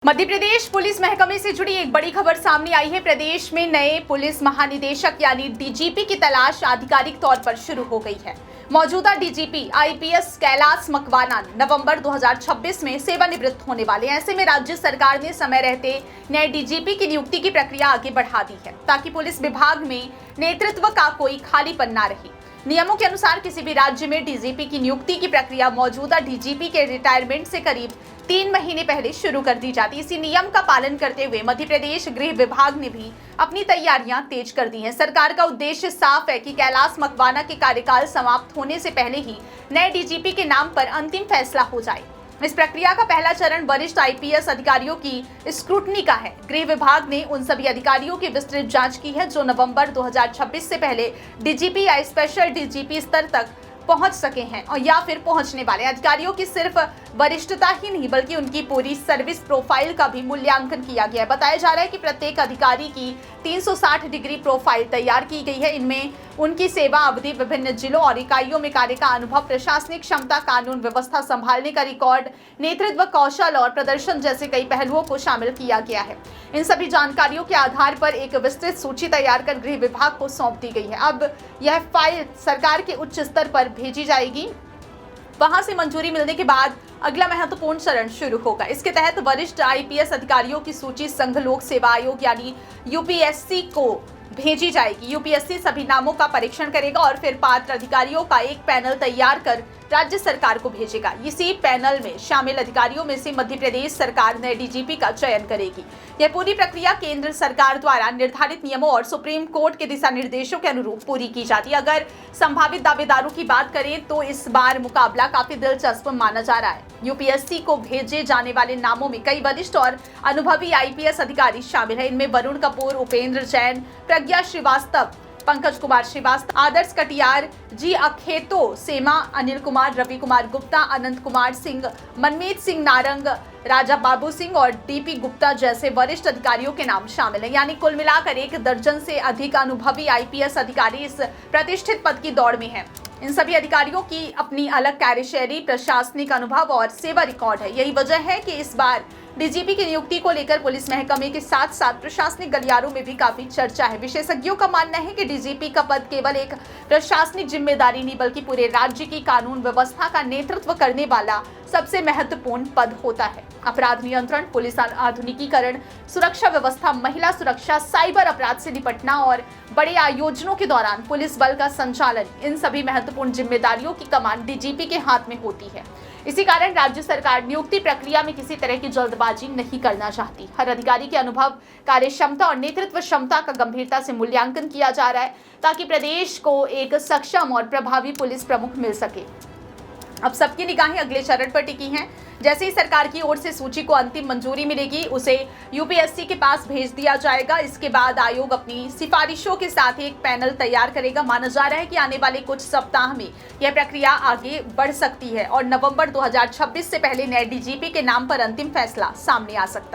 Madhya Pradesh police महकमे से जुड़ी एक बड़ी खबर सामने आई है। प्रदेश में नए पुलिस महानिदेशक यानी डीजीपी की तलाश आधिकारिक तौर पर शुरू हो गई है। मौजूदा डीजीपी आईपीएस कैलाश मकवाना नवंबर 2026 में सेवानिवृत्त होने वाले हैं। ऐसे में राज्य सरकार ने समय रहते नए डीजीपी की नियुक्ति की प्रक्रिया आगे बढ़ा दी है ताकि पुलिस विभाग में नेतृत्व का कोई खालीपन न रहे। नियमों के अनुसार किसी भी राज्य में डीजीपी की नियुक्ति की प्रक्रिया मौजूदा डीजीपी के रिटायरमेंट से करीब 3 महीने पहले शुरू कर दी जाती। इसी नियम का पालन करते हुए मध्य प्रदेश गृह विभाग ने भी अपनी तैयारियां तेज कर दी हैं। सरकार का उद्देश्य साफ है कि कैलाश मकवाना के कार्यकाल समाप्त होने से पहले ही नए डीजीपी के नाम पर अंतिम फैसला हो जाए। इस प्रक्रिया का पहला चरण वरिष्ठ आईपीएस अधिकारियों की स्क्रूटनी का है। गृह विभाग ने उन सभी अधिकारियों की विस्तृत जांच की है जो नवंबर 2026 से पहले डीजीपी या स्पेशल डीजीपी स्तर तक पहुंच सके हैं और या फिर पहुंचने वाले अधिकारियों की सिर्फ वरिष्ठता ही नहीं बल्कि उनकी पूरी सर्विस प्रोफाइल का भी मूल्यांकन किया गया है। बताया जा रहा है कि प्रत्येक अधिकारी की 360 डिग्री प्रोफाइल तैयार की गई है। इनमें उनकी सेवा अवधि, विभिन्न जिलों और इकाइयों में कार्य का अनुभव, प्रशासनिक क्षमता, कानून व्यवस्था संभालने का रिकॉर्ड, नेतृत्व कौशल और प्रदर्शन जैसे कई पहलुओं को शामिल किया गया है। इन सभी जानकारियों के आधार पर एक विस्तृत सूची तैयार कर गृह विभाग को सौंप दी गई है। अब यह फाइल सरकार के उच्च स्तर पर भेजी जाएगी। वहां से मंजूरी मिलने के बाद अगला महत्वपूर्ण चरण शुरू होगा। इसके तहत वरिष्ठ आईपीएस अधिकारियों की सूची संघ लोक सेवा आयोग यानी यूपीएससी को भेजी जाएगी। यूपीएससी सभी नामों का परीक्षण करेगा और फिर पात्र अधिकारियों का एक पैनल तैयार कर राज्य सरकार को भेजेगा। इसी पैनल में शामिल अधिकारियों में से मध्य प्रदेश सरकार नए डीजीपी का चयन करेगी। यह पूरी प्रक्रिया केंद्र सरकार द्वारा निर्धारित नियमों और सुप्रीम कोर्ट के दिशा निर्देशों के अनुरूप पूरी की जाती है। अगर संभावित दावेदारों की बात करें तो इस बार मुकाबला काफी दिलचस्प माना जा रहा है। यूपीएससी को भेजे जाने वाले नामों में कई वरिष्ठ और अनुभवी आईपीएस अधिकारी शामिल हैं। इनमें वरुण कपूर, उपेंद्र जैन, प्रज्ञा श्रीवास्तव, पंकज कुमार श्रीवास्तव, आदर्श कटियार, जी अखेतो सेमा, अनिल कुमार, रवि कुमार गुप्ता, अनंत कुमार सिंह, मनमीत सिंह नारंग, राजा बाबू सिंह और डीपी गुप्ता जैसे वरिष्ठ अधिकारियों के नाम शामिल हैं। यानी कुल मिलाकर 1 दर्जन से अधिक अनुभवी आईपीएस अधिकारी इस प्रतिष्ठित पद की दौड़ में हैं। इन सभी अधिकारियों की अपनी अलग कार्यशैली, प्रशासनिक अनुभव और सेवा रिकॉर्ड है। यही वजह है कि इस बार डीजीपी की नियुक्ति को लेकर पुलिस महकमे के साथ साथ प्रशासनिक गलियारों में भी काफी चर्चा है। विशेषज्ञों का मानना है कि डीजीपी का पद केवल एक प्रशासनिक जिम्मेदारी नहीं बल्कि पूरे राज्य की कानून व्यवस्था का नेतृत्व करने वाला सबसे महत्वपूर्ण पद होता है। अपराध नियंत्रण, पुलिस आधुनिकीकरण, सुरक्षा व्यवस्था, महिला सुरक्षा, साइबर अपराध से निपटना और बड़े आयोजनों के दौरान पुलिस बल का संचालन, इन सभी महत्वपूर्ण जिम्मेदारियों की कमान डीजीपी के हाथ में होती है। इसी कारण राज्य सरकार नियुक्ति प्रक्रिया में किसी तरह की जल्दबाजी नहीं करना चाहती। हर अधिकारी के अनुभव, कार्य क्षमता और नेतृत्व क्षमता का गंभीरता से मूल्यांकन किया जा रहा है ताकि प्रदेश को एक सक्षम और प्रभावी पुलिस प्रमुख मिल सके। अब सबकी निगाहें अगले चरण पर टिकी हैं। जैसे ही सरकार की ओर से सूची को अंतिम मंजूरी मिलेगी, उसे यूपीएससी के पास भेज दिया जाएगा। इसके बाद आयोग अपनी सिफारिशों के साथ एक पैनल तैयार करेगा। माना जा रहा है कि आने वाले कुछ सप्ताह में यह प्रक्रिया आगे बढ़ सकती है और नवंबर 2026 से पहले नए डीजीपी के नाम पर अंतिम फैसला सामने आ सकता है।